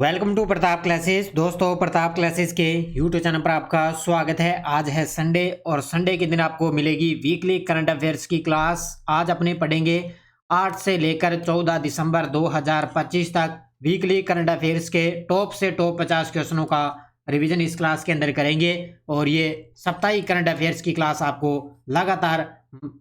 Welcome to Pratap Classes. दोस्तों, Pratap Classes के YouTube channel पर आपका स्वागत है। आज है संडे और संडे के दिन आपको मिलेगी वीकली करंट अफेयर्स की क्लास। आज अपने पढ़ेंगे 8 से लेकर 14 दिसंबर 2025 तक वीकली करंट अफेयर्स के टॉप से टॉप 50 क्वेश्चनों का रिवीजन इस क्लास के अंदर करेंगे। और ये साप्ताहिक करंट अफेयर्स की क्लास आपको लगातार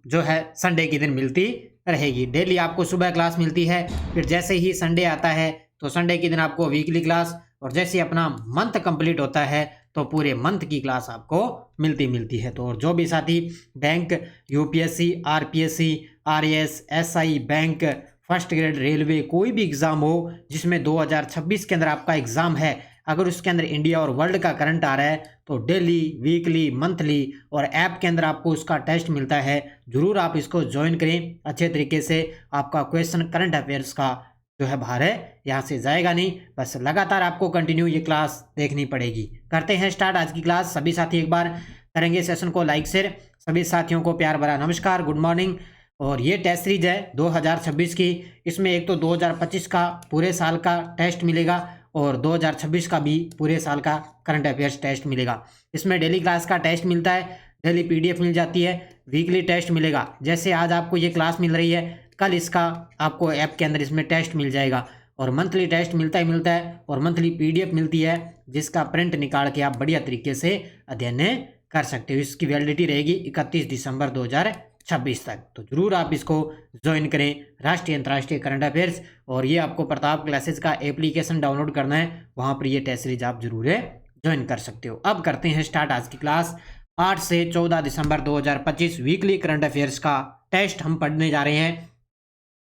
जो है संडे के दिन मिलती रहेगी। डेली आपको सुबह क्लास मिलती है, फिर जैसे ही संडे आता है तो संडे के दिन आपको वीकली क्लास, और जैसे अपना मंथ कंप्लीट होता है तो पूरे मंथ की क्लास आपको मिलती है। तो और जो भी साथी bank, UPSC, RPSC, RAS, SI, bank, first grade, railway, कोई भी एग्जाम हो जिसमें 2026 के अंदर आपका एग्जाम है, अगर उसके अंदर इंडिया और वर्ल्ड का करंट आ रहा है तो डेली, वीकली, मंथली और ऐप के अंदर आपको उसका टेस्ट मिलता है। जरूर आप इसको ज्वाइन करें। अच्छे तरीके से आपका क्वेश्चन करंट अफेयर्स का जो है भार है यहाँ से जाएगा नहीं, बस लगातार आपको कंटिन्यू ये क्लास देखनी पड़ेगी। करते हैं स्टार्ट आज की क्लास। सभी साथी एक बार करेंगे सेशन को लाइक शेयर। सभी साथियों को प्यार भरा नमस्कार, गुड मॉर्निंग। और ये टेस्ट सीरीज है 2026 की। इसमें एक तो 2025 का पूरे साल का टेस्ट मिलेगा और 2026 का भी पूरे साल का करंट अफेयर्स टेस्ट मिलेगा। इसमें डेली क्लास का टेस्ट मिलता है, डेली पीडीएफ मिल जाती है, वीकली टेस्ट मिलेगा। जैसे आज आपको ये क्लास मिल रही है, कल इसका आपको ऐप के अंदर इसमें टेस्ट मिल जाएगा। और मंथली टेस्ट मिलता है और मंथली पीडीएफ मिलती है, जिसका प्रिंट निकाल के आप बढ़िया तरीके से अध्ययन कर सकते हो। इसकी वैलिडिटी रहेगी 31 दिसंबर 2026 तक। तो जरूर आप इसको ज्वाइन करें, राष्ट्रीय अंतर्राष्ट्रीय करंट अफेयर्स। और ये आपको प्रताप क्लासेस का एप्लीकेशन डाउनलोड करना है, वहाँ पर ये टेस्ट सीरीज आप जरूर ज्वाइन कर सकते हो। अब करते हैं स्टार्ट आज की क्लास। 8 से 14 दिसंबर 2025 वीकली करंट अफेयर्स का टेस्ट हम पढ़ने जा रहे हैं।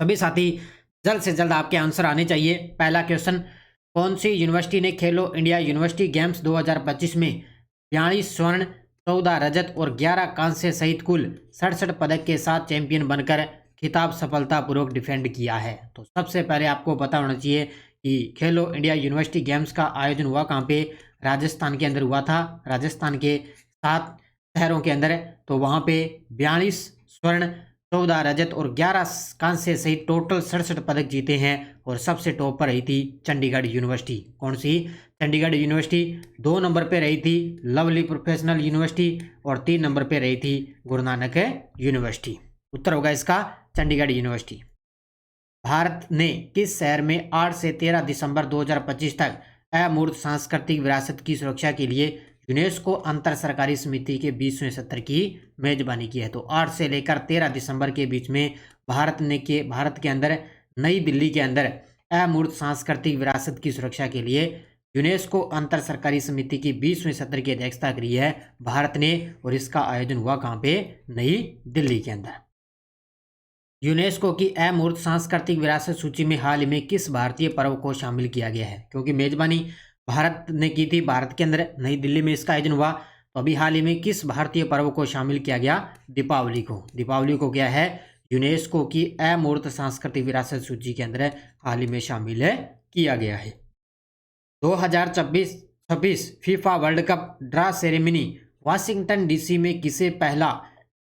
सभी साथी जल्द से जल्द आपके आंसर आने चाहिए। पहला क्वेश्चन, कौन सी यूनिवर्सिटी ने खेलो इंडिया यूनिवर्सिटी गेम्स 2025 में 42 स्वर्ण, 14 रजत और 11 कांस्य सहित कुल 67 पदक के साथ चैंपियन बनकर खिताब सफलतापूर्वक डिफेंड किया है? तो सबसे पहले आपको पता होना चाहिए कि खेलो इंडिया यूनिवर्सिटी गेम्स का आयोजन हुआ कहाँ पे? राजस्थान के अंदर हुआ था। राजस्थान के 7 शहरों के अंदर। तो वहाँ पे 42 स्वर्ण, 14 रजत और 11 कांस्य सहित टोटल 67 पदक जीते हैं। और सबसे टॉप पर रही थी चंडीगढ़ यूनिवर्सिटी। कौन सी? चंडीगढ़ यूनिवर्सिटी। 2 नंबर पे रही थी लवली प्रोफेशनल यूनिवर्सिटी और 3 नंबर पे रही थी गुरु नानक यूनिवर्सिटी। उत्तर होगा इसका चंडीगढ़ यूनिवर्सिटी। भारत ने किस शहर में 8 से 13 दिसंबर 2025 तक अमूर्त सांस्कृतिक विरासत की सुरक्षा के लिए यूनेस्को अंतर सरकारी समिति के 20वें सत्र की मेजबानी की है? तो 8 से लेकर 13 दिसंबर के बीच में भारत के अंदर नई दिल्ली के अंदर अमूर्त सांस्कृतिक विरासत की सुरक्षा के लिए यूनेस्को अंतर सरकारी समिति की 20वें सत्र की अध्यक्षता करी है भारत ने। और इसका आयोजन हुआ कहाँ पे? नई दिल्ली के अंदर। यूनेस्को की अमूर्त सांस्कृतिक विरासत सूची में हाल ही में किस भारतीय पर्व को शामिल किया गया है? क्योंकि मेजबानी भारत ने की थी, भारत के अंदर नई दिल्ली में इसका आयोजन हुआ। तो अभी हाल ही में किस भारतीय पर्व को शामिल किया गया? दीपावली को। दीपावली को क्या है? यूनेस्को की अमूर्त सांस्कृतिक विरासत सूची के अंदर हाल ही में शामिल किया गया है। 2026 FIFA world cup draw ceremony Washington DC में किसे पहला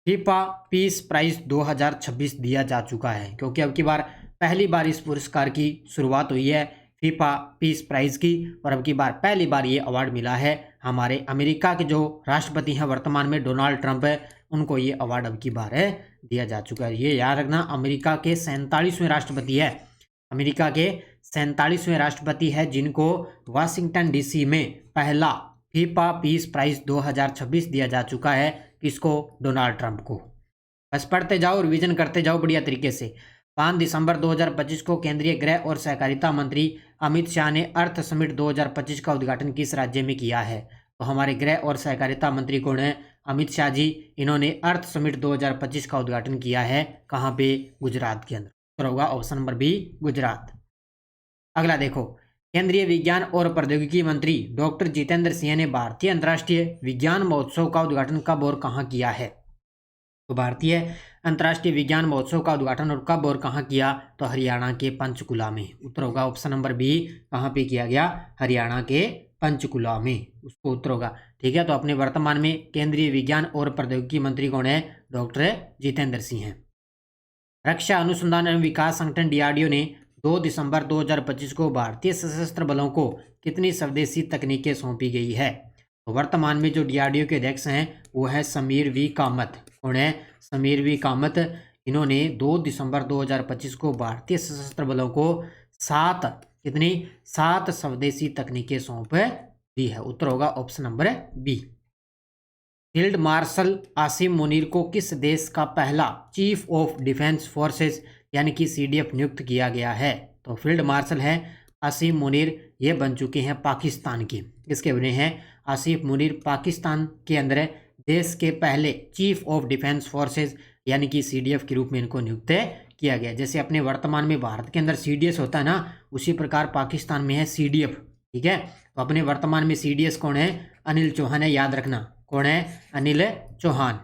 फीफा पीस प्राइज 2026 दिया जा चुका है? क्योंकि अब की बार पहली बार इस पुरस्कार की शुरुआत हुई है फीफा पीस प्राइज की। और अब की बार पहली बार ये अवार्ड मिला है हमारे अमेरिका के जो राष्ट्रपति हैं वर्तमान में, डोनाल्ड ट्रंप है, उनको ये अवार्ड अब की बार दिया जा चुका है। ये याद रखना, अमेरिका के 47वें राष्ट्रपति है। अमेरिका के 47वें राष्ट्रपति है जिनको वाशिंगटन डीसी में पहला फीफा पीस प्राइज 2026 दिया जा चुका है। किसको? डोनाल्ड ट्रंप को। बस पढ़ते जाओ, रिवीजन करते जाओ बढ़िया तरीके से। 5 दिसंबर 2025 को केंद्रीय गृह और सहकारिता मंत्री अमित शाह ने अर्थ समिट 2025 का उद्घाटन किस राज्य में किया है? तो हमारे गृह और सहकारिता मंत्री कौन है? अमित शाह जी। इन्होंने अर्थ समिट 2025 का उद्घाटन किया है कहाँ पे? गुजरात के अंदर। तो होगा ऑप्शन नंबर बी, गुजरात। अगला देखो, केंद्रीय विज्ञान और प्रौद्योगिकी मंत्री डॉक्टर जितेंद्र सिंह ने भारतीय अंतर्राष्ट्रीय विज्ञान महोत्सव का उद्घाटन कब और कहाँ किया है? तो भारतीय अंतर्राष्ट्रीय विज्ञान महोत्सव का उद्घाटन और कब और कहाँ किया? तो हरियाणा के पंचकुला में। उत्तर होगा ऑप्शन नंबर बी, कहाँ पे किया गया? हरियाणा के पंचकुला में, उसको उत्तर होगा। ठीक है, तो अपने वर्तमान में केंद्रीय विज्ञान और प्रौद्योगिकी मंत्री कौन है? डॉक्टर जितेंद्र सिंह हैं। रक्षा अनुसंधान एवं विकास संगठन डीआरडीओ ने 2 दिसंबर 2025 को भारतीय सशस्त्र बलों को कितनी स्वदेशी तकनीकें सौंपी गई है? तो वर्तमान में जो डीआरडीओ के अध्यक्ष हैं वो है समीर वी कामत। कौन है? समीर वी कामत। इन्होंने 2 दिसंबर 2025 को भारतीय सशस्त्र बलों को 7 स्वदेशी तकनीकें सौंप दी है। उत्तर होगा option number B. Field marshal Asim Munir को किस देश का पहला चीफ ऑफ डिफेंस फोर्सेस यानी कि सीडीएफ नियुक्त किया गया है? तो फील्ड मार्शल है आसिम मुनीर, ये बन चुके हैं पाकिस्तान के। किसके बने हैं? आसिफ मुनीर पाकिस्तान के अंदर देश के पहले चीफ ऑफ डिफेंस फोर्सेस यानी कि सीडीएफ के रूप में इनको नियुक्त किया गया। जैसे अपने वर्तमान में भारत के अंदर सीडीएस होता है ना, उसी प्रकार पाकिस्तान में है सीडीएफ। ठीक है, तो अपने वर्तमान में सीडीएस कौन है? अनिल चौहान है, याद रखना। कौन है? Anil Chauhan.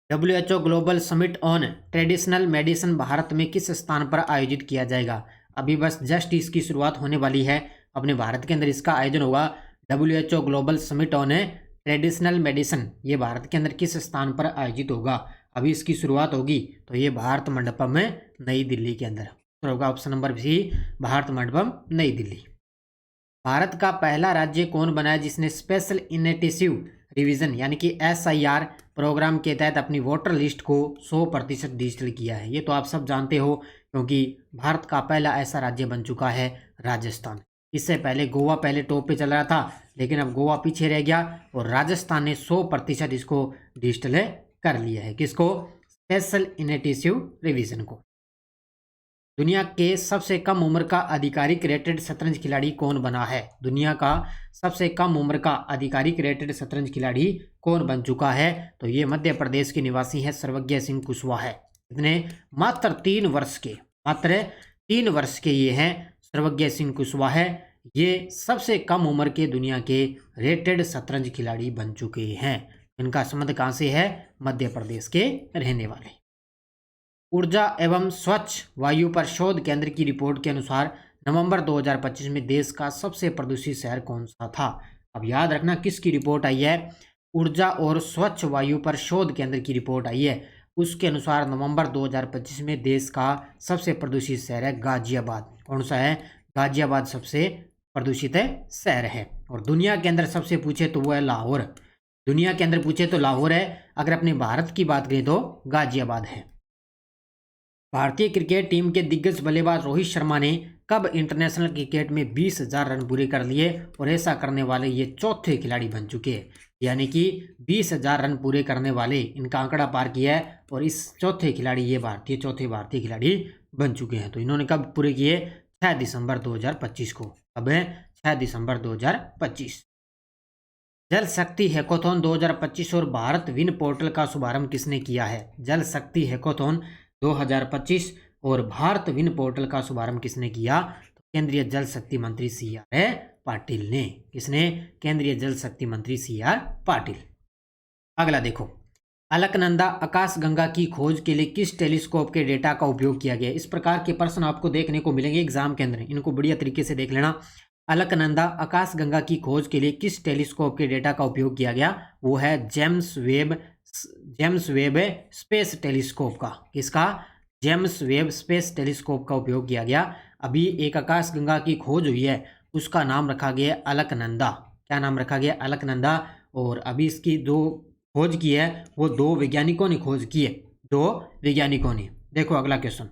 WHO global summit on traditional medicine Bharat में किस स्थान पर आयोजित किया जाएगा? अभी बस जस्ट इसकी शुरुआत होने वाली है। अपने भारत के अंदर इसका आयोजन होगा। WHO global summit on traditional medicine ये भारत के अंदर किस स्थान पर आयोजित होगा? अभी इसकी शुरुआत होगी, तो ये भारत मंडपम में नई दिल्ली के अंदर। तो होगा option number C, Bharat Mandapam Nai Delhi. Bharat का पहला राज्य कौन बना है जिसने स्पेशल इनिशिएटिव रिवीजन यानी कि SIR प्रोग्राम के तहत अपनी वोटर लिस्ट को 100% डिजिटल किया है? ये तो आप सब जानते हो, क्योंकि भारत का पहला ऐसा राज्य बन चुका है राजस्थान। इससे पहले गोवा पहले टॉप पे चल रहा था, लेकिन अब गोवा पीछे रह गया और राजस्थान ने 100% इसको डिजिटल कर लिया है। किसको? स्पेशल इनिशिएटिव रिवीजन को। दुनिया के सबसे कम उम्र का आधिकारिक रेटेड शतरंज खिलाड़ी कौन बना है? दुनिया का सबसे कम उम्र का आधिकारिक रेटेड शतरंज खिलाड़ी कौन बन चुका है? तो ये मध्य प्रदेश के निवासी है सर्वज्ञ सिंह कुशवाहा है। इतने मात्र 3 वर्ष के ये हैं सर्वज्ञ सिंह कुशवाहा। ये सबसे कम उम्र के दुनिया के रेटेड शतरंज खिलाड़ी बन चुके हैं। इनका संबंध कहाँ से है? मध्य प्रदेश के रहने वाले। ऊर्जा एवं स्वच्छ वायु पर शोध केंद्र की रिपोर्ट के अनुसार नवंबर 2025 में देश का सबसे प्रदूषित शहर कौन सा था? अब याद रखना किसकी रिपोर्ट आई है? ऊर्जा और स्वच्छ वायु पर शोध केंद्र की रिपोर्ट आई है। उसके अनुसार नवंबर 2025 में देश का सबसे प्रदूषित शहर है गाजियाबाद। कौन सा है? गाजियाबाद सबसे प्रदूषित शहर है। और दुनिया के अंदर सबसे पूछे तो वो है लाहौर। दुनिया के अंदर पूछे तो लाहौर है। अगर अपने भारत की बात करें तो गाजियाबाद है। भारतीय क्रिकेट टीम के दिग्गज बल्लेबाज रोहित शर्मा ने कब इंटरनेशनल क्रिकेट में 20,000 रन पूरे कर लिए? और ऐसा करने वाले ये चौथे खिलाड़ी बन चुके हैं, यानी कि 20,000 रन पूरे करने वाले इनका आंकड़ा पार किया है। और इस चौथे खिलाड़ी ये चौथे भारतीय खिलाड़ी बन चुके हैं। तो इन्होंने कब पूरे किए? 6 दिसंबर 2025 को। अब है 6 दिसंबर 2025। जल शक्ति हैकाथॉन 2025 और भारत विन पोर्टल का शुभारंभ किसने किया है? जल शक्ति हैकाथॉन 2025 और भारत विन पोर्टल का शुभारंभ किसने किया? तो केंद्रीय जल शक्ति मंत्री CR पाटिल ने। किसने? केंद्रीय जल शक्ति मंत्री CR पाटिल। अगला देखो, अलकनंदा आकाशगंगा की खोज के लिए किस टेलीस्कोप के डेटा का उपयोग किया गया? इस प्रकार के प्रश्न आपको देखने को मिलेंगे एग्जाम के अंदर, इनको बढ़िया तरीके से देख लेना। अलकनंदा आकाशगंगा की खोज के लिए किस टेलीस्कोप के डेटा का उपयोग किया गया? वो है जेम्स वेब स्पेस टेलीस्कोप का। किसका? जेम्स वेब स्पेस टेलीस्कोप का उपयोग किया गया। अभी एक आकाशगंगा की खोज हुई है, उसका नाम रखा गया अलकनंदा। क्या नाम रखा गया? अलकनंदा। और अभी इसकी जो खोज की है वो 2 वैज्ञानिकों ने खोज की है। 2 वैज्ञानिकों ने। देखो अगला क्वेश्चन,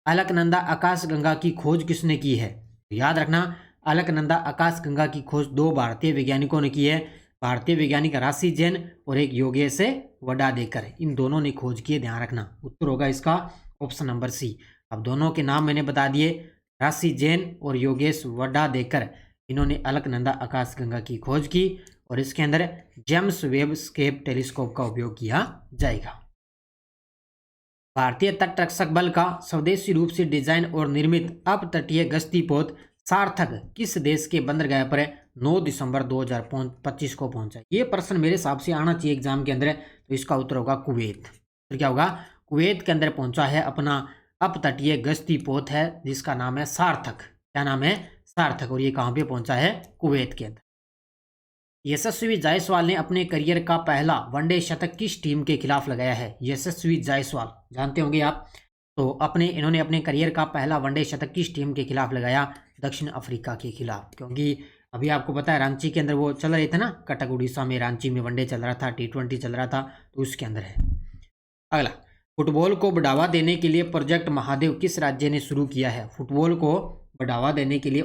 अलकनंदा आकाशगंगा की खोज किसने की है? याद रखना, अलकनंदा आकाशगंगा की खोज 2 भारतीय वैज्ञानिकों ने की है। भारतीय वैज्ञानिक राशि जैन और एक योगेश वडाडेकर, इन दोनों ने खोज की है, ध्यान रखना। उत्तर होगा इसका ऑप्शन नंबर सी। अब दोनों के नाम मैंने बता दिए, राशि जैन और योगेश वडाडेकर, इन्होंने अलकनंदा आकाशगंगा की खोज की और इसके अंदर जेम्स वेब स्पेस टेलीस्कोप का उपयोग किया जाएगा। भारतीय तटरक्षक बल का स्वदेशी रूप से डिजाइन और निर्मित अपतटीय गश्ती पोत सार्थक किस देश के बंदरगाह पर 9 दिसंबर 2025 को पहुंचा? ये प्रश्न मेरे हिसाब से आना चाहिए एग्जाम के अंदर। तो इसका उत्तर होगा कुवैत। तो क्या होगा? कुवैत के अंदर पहुंचा है अपना अपतटीय गश्ती पोत है जिसका नाम है सार्थक। क्या नाम है? सार्थक। और ये कहाँ पे पहुंचा है? कुवैत के अंदर। यशस्वी जायसवाल ने अपने करियर का पहला वनडे शतक किस टीम के खिलाफ लगाया है? यशस्वी जायसवाल जानते होंगे आप, तो इन्होंने अपने करियर का पहला वनडे शतक किस टीम के खिलाफ लगाया? दक्षिण अफ्रीका के खिलाफ, क्योंकि अभी आपको पता है रांची के अंदर वो चल रहे थे ना, कटक उड़ीसा में रांची में वनडे चल रहा था, T20 चल रहा था, तो उसके अंदर है। अगला, फुटबॉल को बढ़ावा देने के लिए प्रोजेक्ट महादेव किस राज्य ने शुरू किया है? फुटबॉल को बढ़ावा देने के लिए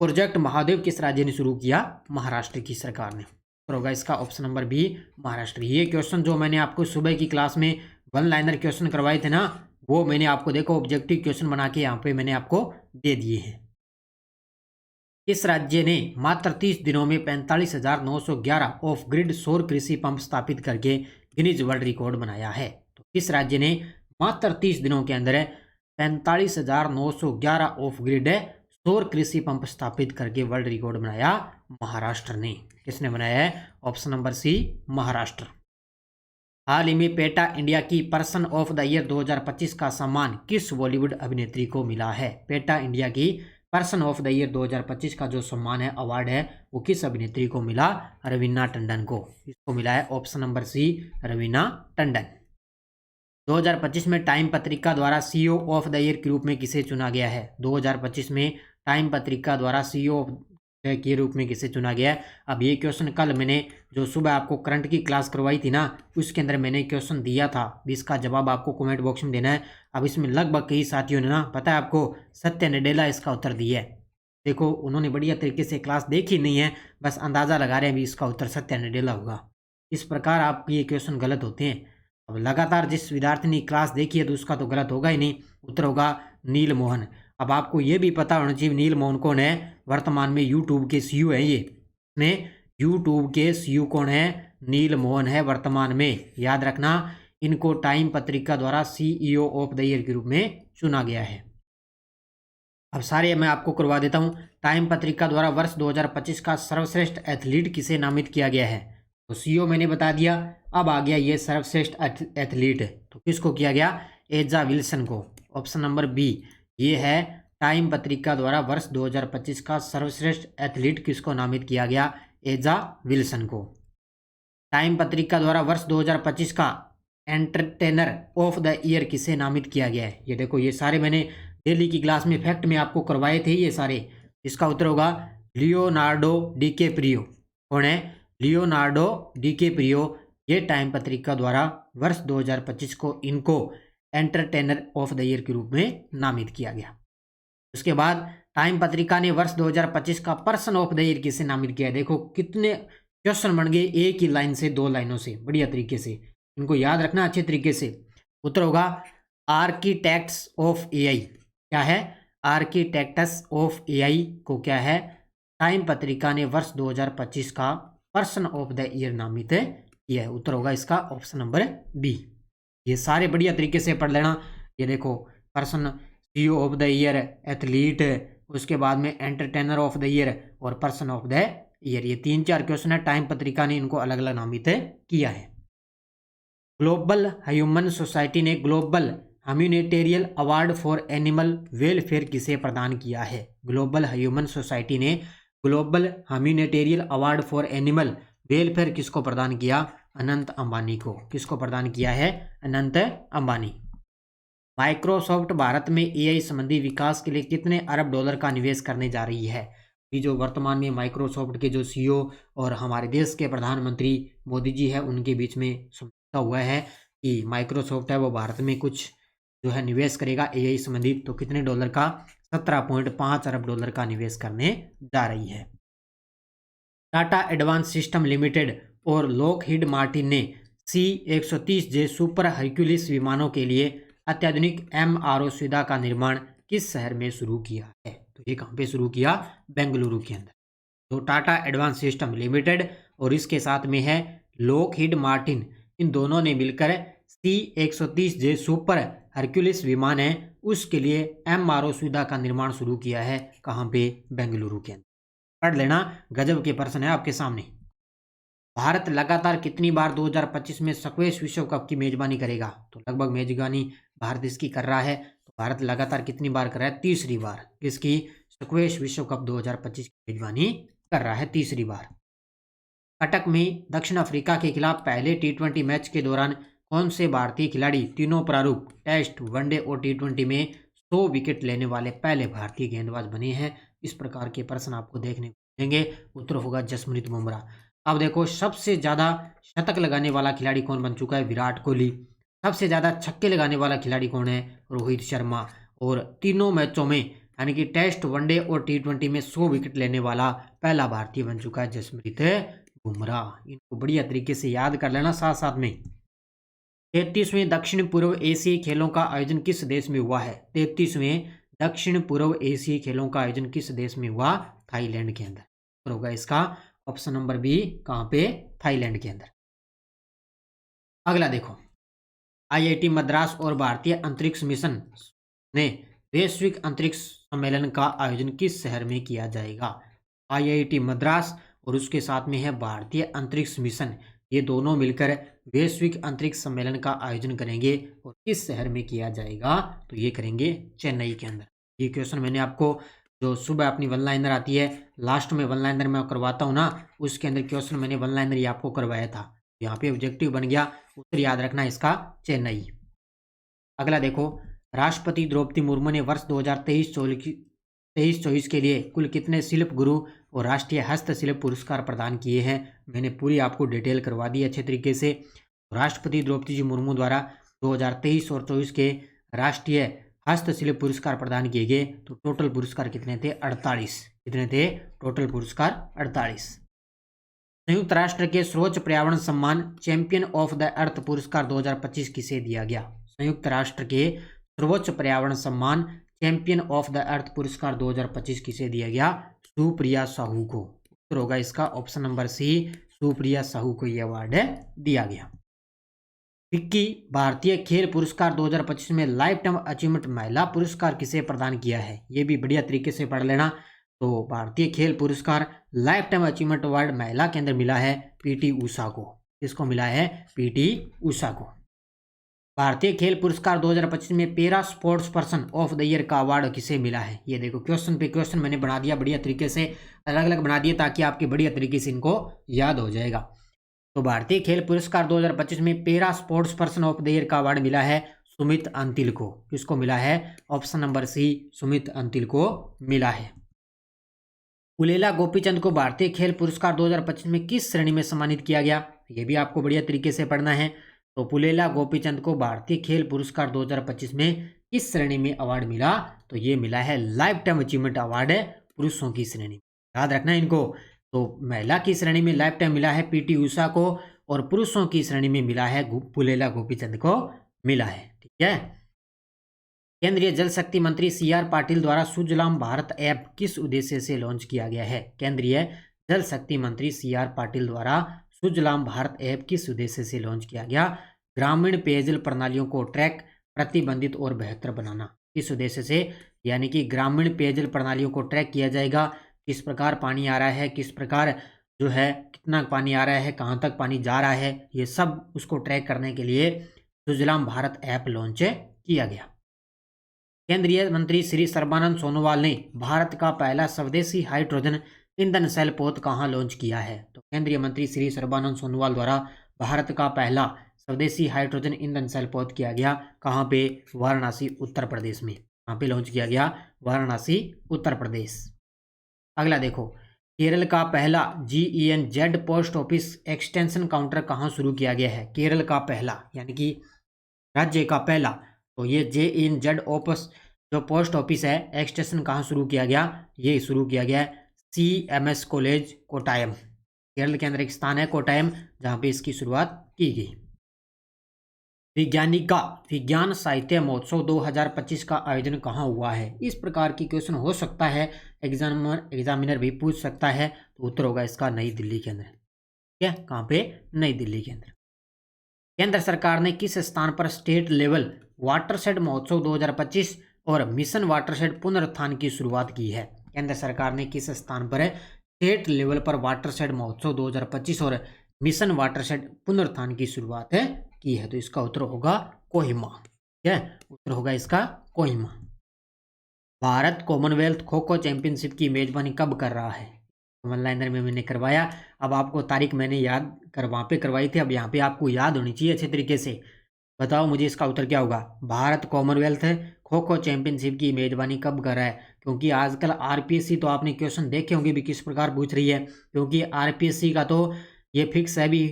प्रोजेक्ट महादेव किस राज्य ने शुरू किया? महाराष्ट्र की सरकार ने। तो होगा इसका ऑप्शन नंबर बी, महाराष्ट्र। ये क्वेश्चन जो मैंने आपको सुबह की क्लास में वन लाइनर क्वेश्चन करवाए थे ना, वो मैंने आपको देखो ऑब्जेक्टिव क्वेश्चन बना के यहाँ पे मैंने आपको दे दिए हैं। इस राज्य ने मात्र 30 दिनों में 45,911 ऑफ ग्रिड सौर कृषि पंप स्थापित करके गिनीज वर्ल्ड रिकॉर्ड बनाया है? तो किस राज्य ने मात्र 30 दिनों के अंदर 45,911 ऑफ ग्रिड सौर कृषि पंप स्थापित करके वर्ल्ड रिकॉर्ड बनाया? महाराष्ट्र ने। किसने बनाया है? Option number C, Maharashtra. हाल ही में पेटा इंडिया की पर्सन ऑफ द ईयर 2025 का सम्मान किस बॉलीवुड अभिनेत्री को मिला है? पेटा इंडिया की पर्सन ऑफ द ईयर 2025 का जो सम्मान है, अवार्ड है, वो किस अभिनेत्री को मिला? रवीना टंडन को। इसको मिला है option number C, Raveena Tandon. 2025 में टाइम पत्रिका द्वारा सीईओ ऑफ द ईयर के रूप में किसे चुना गया है? 2025 में टाइम पत्रिका द्वारा सीईओ के रूप में किसे चुना गया है? अब ये क्वेश्चन कल मैंने जो सुबह आपको करंट की क्लास करवाई थी ना, उसके अंदर मैंने क्वेश्चन दिया था, इसका जवाब आपको कमेंट बॉक्स में देना है। अब इसमें लगभग कई साथियों ने ना, पता है आपको, सत्य नडेला इसका उत्तर दिया है। देखो उन्होंने बढ़िया तरीके से क्लास देखी नहीं है, बस अंदाज़ा लगा रहे हैं भी इसका उत्तर सत्य नडेला होगा। इस प्रकार आपके ये क्वेश्चन गलत होते हैं। अब लगातार जिस विद्यार्थी ने क्लास देखी है तो उसका तो गलत होगा ही नहीं, उत्तर होगा नील मोहन। अब आपको ये भी पता होना चाहिए नील मोहन कौन है? वर्तमान में यूट्यूब के सीईओ हैं। ये में यूट्यूब के सीईओ कौन है? नील मोहन है वर्तमान में। याद रखना, इनको टाइम पत्रिका द्वारा सीईओ ऑफ द ईयर के रूप में चुना गया है। अब सारे मैं आपको करवा देता हूं। टाइम पत्रिका द्वारा वर्ष 2025 का सर्वश्रेष्ठ एथलीट किसे नामित किया गया है? तो सीईओ मैंने बता दिया। अब आ गया ये सर्वश्रेष्ठ एथलीट, तो किसको किया गया? एजा विल्सन को। ऑप्शन नंबर बी ये है, टाइम पत्रिका द्वारा वर्ष 2025 का सर्वश्रेष्ठ एथलीट किसको नामित किया गया? एजा विल्सन को। टाइम पत्रिका द्वारा वर्ष 2025 का एंटरटेनर ऑफ द ईयर किसे नामित किया गया है? ये देखो, ये सारे मैंने डेली की क्लास में फैक्ट में आपको करवाए थे ये सारे। इसका उत्तर होगा लियोनार्डो डिकैप्रियो। कौन है? Leonardo DiCaprio. ये टाइम पत्रिका द्वारा वर्ष 2025 को इनको एंटरटेनर ऑफ द ईयर के रूप में नामित किया गया। उसके बाद टाइम पत्रिका ने वर्ष 2025 का पर्सन ऑफ द ईयर किसे नामित किया है? देखो कितने क्वेश्चन बन गए एक ही लाइन से, दो लाइनों से, बढ़िया तरीके से इनको याद रखना अच्छे तरीके से। उत्तर होगा आर्किटेक्ट्स ऑफ एआई। क्या है? आर्किटेक्ट्स ऑफ एआई को क्या है? टाइम पत्रिका ने वर्ष 2025 का पर्सन ऑफ द ईयर नामित किया है। उत्तर होगा इसका ऑप्शन नंबर बी। ये सारे बढ़िया तरीके से पढ़ लेना। ये देखो, person CEO of the year, athlete, उसके बाद में एंटरटेनर ऑफ द ईयर और पर्सन ऑफ द ईयर, ये 3-4 क्वेश्चन है। टाइम पत्रिका ने इनको अलग अलग नामित किया है। ग्लोबल ह्यूमन सोसाइटी ने global humanitarian award for animal welfare किसे प्रदान किया है? ग्लोबल ह्यूमन सोसाइटी ने global humanitarian award for animal welfare किसको प्रदान किया? अनंत अंबानी को। किसको प्रदान किया है? अनंत अंबानी। माइक्रोसॉफ्ट भारत में एआई संबंधी विकास के लिए कितने अरब डॉलर का निवेश करने जा रही है? ये जो वर्तमान में माइक्रोसॉफ्ट के जो सीईओ और हमारे देश के प्रधानमंत्री मोदी जी है, उनके बीच में समझौता हुआ है कि माइक्रोसॉफ्ट है वो भारत में कुछ जो है निवेश करेगा एआई संबंधी। तो कितने डॉलर का? 17.5 अरब डॉलर का निवेश करने जा रही है। टाटा एडवांस सिस्टम लिमिटेड और लॉकहीड मार्टिन ने C-130J सुपर हरक्यूलिस विमानों के लिए अत्याधुनिक MRO सुविधा का निर्माण किस शहर में शुरू किया है? तो ये कहाँ पे शुरू किया? बेंगलुरु के अंदर। तो टाटा एडवांस सिस्टम लिमिटेड और इसके साथ में है लॉकहीड मार्टिन, इन दोनों ने मिलकर C-130J सुपर हरक्यूलिस विमान है उसके लिए MRO सुविधा का निर्माण शुरू किया है। कहाँ पे? बेंगलुरु के अंदर। पढ़ लेना, गजब के प्रश्न है आपके सामने। भारत लगातार कितनी बार 2025 में स्क्वैश विश्व कप की मेजबानी करेगा? तो लगभग मेजबानी भारत इसकी कर रहा है। तो भारत लगातार कितनी बार कर रहा है? तीसरी बार इसकी स्क्वैश विश्व कप 2025 की मेजबानी कर रहा है, तीसरी बार। कटक में दक्षिण अफ्रीका के खिलाफ पहले T20 मैच के दौरान कौन से भारतीय खिलाड़ी तीनों प्रारूप टेस्ट, वनडे और टी20 में 100 विकेट लेने वाले पहले भारतीय गेंदबाज बने हैं? इस प्रकार के प्रश्न आपको देखने को मिलेंगे। उत्तर होगा जसप्रीत बुमराह। अब देखो, सबसे ज्यादा शतक लगाने वाला खिलाड़ी कौन बन चुका है? विराट कोहली। सबसे ज्यादा छक्के लगाने वाला खिलाड़ी कौन है? रोहित शर्मा। और तीनों मैचों में यानी कि टेस्ट, वनडे और टी20 में 100 विकेट लेने वाला पहला भारतीय बन चुका है जसप्रीत बुमराह। इनको बढ़िया तरीके से याद कर लेना साथ साथ में। 33वें दक्षिण पूर्व एशियाई खेलों का आयोजन किस देश में हुआ है? 33वें दक्षिण पूर्व एशियाई खेलों का आयोजन किस देश में हुआ? थाईलैंड के अंदर। तो होगा इसका ऑप्शन नंबर बी। कहां पे? थाईलैंड के अंदर। अगला देखो, आईआईटी मद्रास और भारतीय अंतरिक्ष मिशन ने वैश्विक अंतरिक्ष सम्मेलन का आयोजन किस शहर में किया जाएगा? आईआईटी मद्रास और उसके साथ में है भारतीय अंतरिक्ष मिशन, ये दोनों मिलकर वैश्विक अंतरिक्ष सम्मेलन का आयोजन करेंगे। और किस शहर में किया जाएगा? तो ये करेंगे चेन्नई के अंदर। ये क्वेश्चन मैंने आपको जो सुबह अपनी वन लाइनर आती है, लास्ट में वन लाइनर मैं करवाता हूँ ना, उसके अंदर क्वेश्चन मैंने वन लाइनर ये आपको करवाया था। यहाँ पे ऑब्जेक्टिव बन गया, उत्तर याद रखना इसका चेन्नई। अगला देखो, राष्ट्रपति द्रौपदी मुर्मू ने वर्ष 2023-24 के लिए कुल कितने शिल्प गुरु और राष्ट्रीय हस्तशिल्प पुरस्कार प्रदान किए हैं? मैंने पूरी आपको डिटेल करवा दी अच्छे तरीके से। राष्ट्रपति द्रौपदी जी मुर्मू द्वारा 2023 और 24 के राष्ट्रीय हस्तशिल्प पुरस्कार प्रदान किए गए। तो टोटल पुरस्कार कितने थे? 48। कितने थे टोटल पुरस्कार? 48। संयुक्त राष्ट्र के सर्वोच्च पर्यावरण सम्मान चैंपियन ऑफ द अर्थ पुरस्कार 2025 किसे दिया गया? संयुक्त राष्ट्र के सर्वोच्च पर्यावरण सम्मान चैंपियन ऑफ द अर्थ पुरस्कार 2025 किसे दिया गया? सुप्रिया साहू को। उत्तर होगा इसका option number C, Supriya Sahu को यह अवार्ड दिया गया। विक्की भारतीय खेल पुरस्कार 2025 में लाइफ टाइम अचीवमेंट महिला पुरस्कार किसे प्रदान किया है? ये भी बढ़िया तरीके से पढ़ लेना। तो भारतीय खेल पुरस्कार लाइफ टाइम अचीवमेंट अवार्ड महिला के अंदर मिला है पीटी उषा को। किसको मिला है? पीटी उषा को। भारतीय खेल पुरस्कार 2025 में para sports person of the year का अवार्ड किसे मिला है? ये देखो, क्वेश्चन पे क्वेश्चन मैंने बना दिया बढ़िया तरीके से, अलग अलग बना दिए ताकि आपके बढ़िया तरीके से इनको याद हो जाएगा। तो भारतीय खेल पुरस्कार 2025 में para sports person of the year का अवार्ड मिला है सुमित अंतिल को। किसको मिला है? Option number C, Sumit Antil को मिला है। पुलेला गोपीचंद को भारतीय खेल पुरस्कार 2025 में किस श्रेणी में सम्मानित किया गया? ये भी आपको बढ़िया तरीके से पढ़ना है। तो पुलेला गोपीचंद को भारतीय खेल पुरस्कार 2025 में किस श्रेणी में अवार्ड मिला? तो ये मिला है लाइफ टाइम अचीवमेंट अवार्ड पुरुषों की श्रेणी। याद रखना इनको। तो महिला की श्रेणी में लाइफ टाइम मिला है पीटी उषा को, और पुरुषों की श्रेणी में मिला है पुलेला गोपीचंद को मिला है। ठीक है। केंद्रीय जल शक्ति मंत्री CR पाटिल द्वारा सुजलाम भारत ऐप किस उद्देश्य से लॉन्च किया गया है? केंद्रीय जल शक्ति मंत्री CR पाटिल द्वारा सुजलाम भारत ऐप किस उद्देश्य से लॉन्च किया गया? ग्रामीण पेयजल प्रणालियों को ट्रैक, प्रतिबंधित और बेहतर बनाना। किस उद्देश्य से? यानी कि ग्रामीण पेयजल प्रणालियों को ट्रैक किया जाएगा, किस प्रकार पानी आ रहा है, किस प्रकार जो है कितना पानी आ रहा है, कहाँ तक पानी जा रहा है, ये सब उसको ट्रैक करने के लिए सुजलाम भारत ऐप लॉन्च किया गया। केंद्रीय मंत्री श्री सर्बानंद सोनोवाल ने भारत का पहला स्वदेशी हाइड्रोजन ईंधन सेल पोत कहाँ लॉन्च किया है? तो केंद्रीय मंत्री श्री सर्बानंद सोनोवाल द्वारा भारत का पहला स्वदेशी हाइड्रोजन ईंधन सेल पोत किया गया। कहाँ पे? वाराणसी उत्तर प्रदेश में। कहाँ पे लॉन्च किया गया? वाराणसी उत्तर प्रदेश। अगला देखो, केरल का पहला GENZ post office extension counter कहाँ शुरू किया गया है? केरल का पहला यानी कि राज्य का पहला, तो ये GENZ ऑफिस जो पोस्ट ऑफिस है एक्सटेंशन कहाँ शुरू किया गया? ये शुरू किया गया है CMS कॉलेज कोटायम। केरल के अंदर एक स्थान है कोटायम जहाँ पे इसकी शुरुआत की गई। वैज्ञानिक का विज्ञान साहित्य महोत्सव 2025 का आयोजन कहाँ हुआ है? इस प्रकार की क्वेश्चन हो सकता है, एग्जामिनर भी पूछ सकता है। तो उत्तर होगा इसका नई दिल्ली के अंदर। ठीक है, कहाँ पे? नई दिल्ली के अंदर। केंद्र सरकार ने किस स्थान पर स्टेट लेवल वाटरशेड महोत्सव 2025 और मिशन वाटरशेड पुनरुत्थान की शुरुआत की है? केंद्र सरकार ने किस स्थान पर स्टेट लेवल पर वाटरशेड महोत्सव 2025 और मिशन वाटरशेड पुनरुत्थान की शुरुआत की है? तो इसका उत्तर होगा कोहिमा। ठीक है, उत्तर होगा इसका कोहिमा। भारत कॉमनवेल्थ खो खो चैंपियनशिप की मेजबानी कब कर रहा है? वन लाइनर में मैंने करवाया। अब आपको तारीख मैंने याद वहाँ पे करवाई थी, अब यहाँ पे आपको याद होनी चाहिए अच्छे तरीके से। बताओ मुझे इसका उत्तर क्या होगा। भारत कॉमनवेल्थ खो खो चैंपियनशिप की मेजबानी कब कर रहा है? क्योंकि आजकल आरपीएससी तो आपने क्वेश्चन देखे होंगे भी किस प्रकार पूछ रही है, क्योंकि आरपीएससी का तो ये फिक्स है भी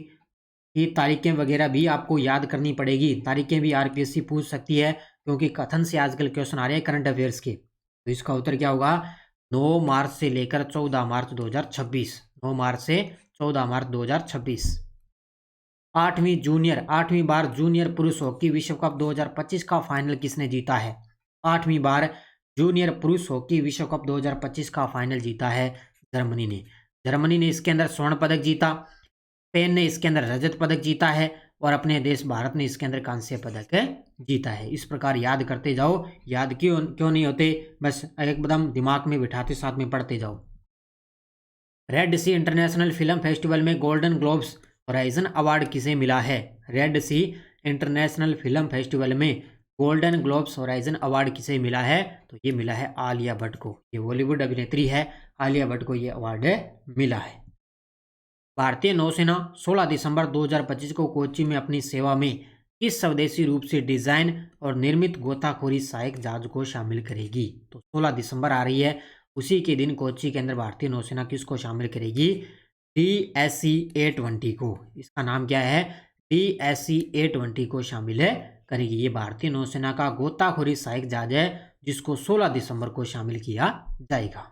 कि तारीखें वगैरह भी आपको याद करनी पड़ेगी। तारीखें भी आरपीएससी पूछ सकती है, क्योंकि कथन से आजकल क्वेश्चन आ रहे हैं करंट अफेयर्स के। तो इसका उत्तर क्या होगा? 9 मार्च से लेकर 14 मार्च 2026। 9 मार्च से 14 मार्च 2026। 8वीं बार जूनियर पुरुष हॉकी विश्व कप 2025 का फाइनल किसने जीता है? 8वीं बार जूनियर पुरुष हॉकी विश्व कप 2025 का फाइनल जीता है जर्मनी ने। जर्मनी ने इसके अंदर स्वर्ण पदक जीता, स्पेन ने इसके अंदर रजत पदक जीता है और अपने देश भारत ने इसके अंदर कांस्य पदक जीता है। इस प्रकार याद करते जाओ। याद क्यों नहीं होते, बस एकदम दिमाग में बिठाते साथ में पढ़ते जाओ। रेड सी इंटरनेशनल फिल्म फेस्टिवल में गोल्डन ग्लोब्स होराइजन अवार्ड किसे मिला है? रेड सी इंटरनेशनल फिल्म फेस्टिवल में गोल्डन ग्लोब्स होराइजन अवार्ड किसे मिला है? तो ये मिला है आलिया भट्ट को। ये बॉलीवुड अभिनेत्री है, आलिया भट्ट को ये अवार्ड मिला है। भारतीय नौसेना 16 दिसंबर 2025 को कोच्चि में अपनी सेवा में किस स्वदेशी रूप से डिजाइन और निर्मित गोताखोरी सहायक जहाज को शामिल करेगी? तो 16 दिसंबर आ रही है, उसी के दिन कोच्चि के अंदर भारतीय नौसेना किसको शामिल करेगी? DSC A20 को। इसका नाम क्या है? DSC A20 को शामिल करेगी। ये भारतीय नौसेना का गोताखोरी सहायक जहाज है, जिसको 16 दिसंबर को शामिल किया जाएगा।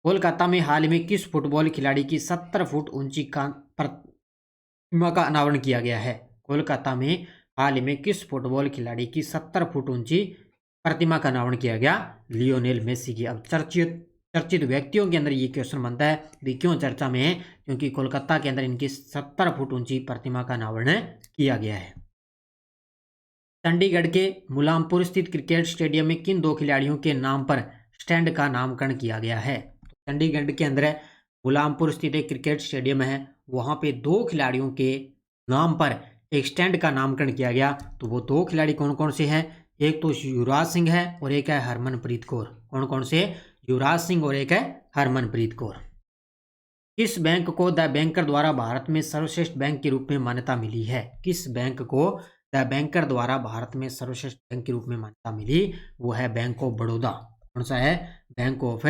कोलकाता में हाल में किस फुटबॉल खिलाड़ी की 70 फुट ऊंची प्रतिमा का अनावरण किया गया है? कोलकाता में हाल में किस फुटबॉल खिलाड़ी की 70 फुट ऊंची प्रतिमा का अनावरण किया गया? लियोनेल मेसी की। अब चर्चित व्यक्तियों के अंदर ये क्वेश्चन बनता है भी क्यों चर्चा में है? क्योंकि कोलकाता के अंदर इनकी 70 फुट ऊंची प्रतिमा का अनावरण किया गया है। चंडीगढ़ के मुलामपुर स्थित क्रिकेट स्टेडियम में किन 2 खिलाड़ियों के नाम पर स्टैंड का नामकरण किया गया है? चंडीगढ़ के अंदर मुलामपुर स्थित एक क्रिकेट स्टेडियम है, वहां पे 2 खिलाड़ियों के नाम पर एक स्टैंड का नामकरण किया गया। तो वो 2 खिलाड़ी कौन कौन से हैं? एक तो युवराज सिंह है और एक है हरमनप्रीत कौर। कौन कौन से? युवराज सिंह और एक है हरमनप्रीत कौर। किस बैंक को द बैंकर द्वारा भारत में सर्वश्रेष्ठ बैंक के रूप में मान्यता मिली है? किस बैंक को द बैंकर द्वारा भारत में सर्वश्रेष्ठ बैंक के रूप में मान्यता मिली? वो है बैंक ऑफ बड़ौदा। कौन सा है? Bank of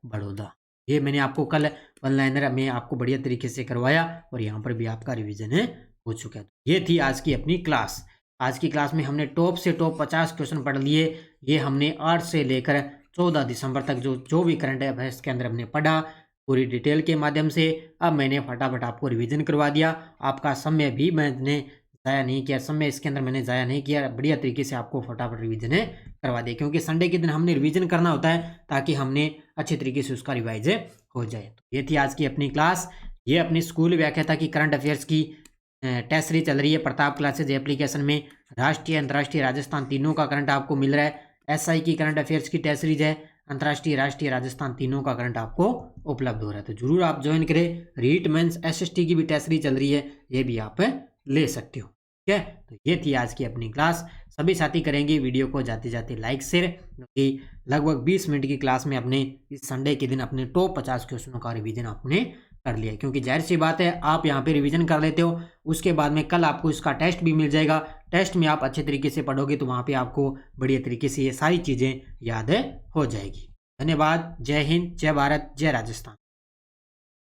Baroda. ये मैंने आपको कल वन लाइनर में आपको बढ़िया तरीके से करवाया और यहाँ पर भी आपका रिवीजन हो चुका है। ये थी आज की अपनी क्लास। आज की क्लास में हमने टॉप से टॉप 50 क्वेश्चन पढ़ लिए। ये हमने 8 से लेकर 14 दिसंबर तक जो भी करंट अफेयर्स के अंदर हमने पढ़ा पूरी डिटेल के माध्यम से। अब मैंने फटाफट आपको रिवीजन करवा दिया। आपका समय भी मैंने ज़ाया नहीं किया, समय इसके अंदर मैंने ज़ाया नहीं किया, बढ़िया तरीके से आपको फटाफट रिवीजन करवा दिया, क्योंकि संडे के दिन हमने रिवीजन करना होता है ताकि हमने अच्छे तरीके से उसका रिवाइज हो जाए। तो ये थी आज की अपनी क्लास। ये अपनी स्कूल व्याख्याता की करंट अफेयर्स की टेस्ट सीरीज चल रही है प्रताप क्लासेज एप्लीकेशन में। राष्ट्रीय अंतर्राष्ट्रीय राजस्थान तीनों का करंट आपको मिल रहा है। SI की करंट अफेयर्स की टेस्ट सीरीज है, अंतर्राष्ट्रीय राष्ट्रीय राजस्थान तीनों का करंट आपको उपलब्ध हो रहा है। तो जरूर आप ज्वाइन करें। रीट मेंस SST की भी टेस्ट सीरीज चल रही है, ये भी आप ले सकते हो। ठीक है, तो ये थी आज की अपनी क्लास। सभी साथी करेंगे वीडियो को जाते जाते लाइक शेयर, क्योंकि लगभग 20 मिनट की क्लास में अपने इस संडे के दिन अपने टॉप 50 क्वेश्चनों का रिवीजन आपने कर लिया। क्योंकि जाहिर सी बात है आप यहाँ पे रिवीजन कर लेते हो, उसके बाद में कल आपको इसका टेस्ट भी मिल जाएगा। टेस्ट में आप अच्छे तरीके से पढ़ोगे तो वहाँ पे आपको बढ़िया तरीके से ये सारी चीज़ें याद हो जाएगी। धन्यवाद। जय हिंद, जय भारत, जय राजस्थान।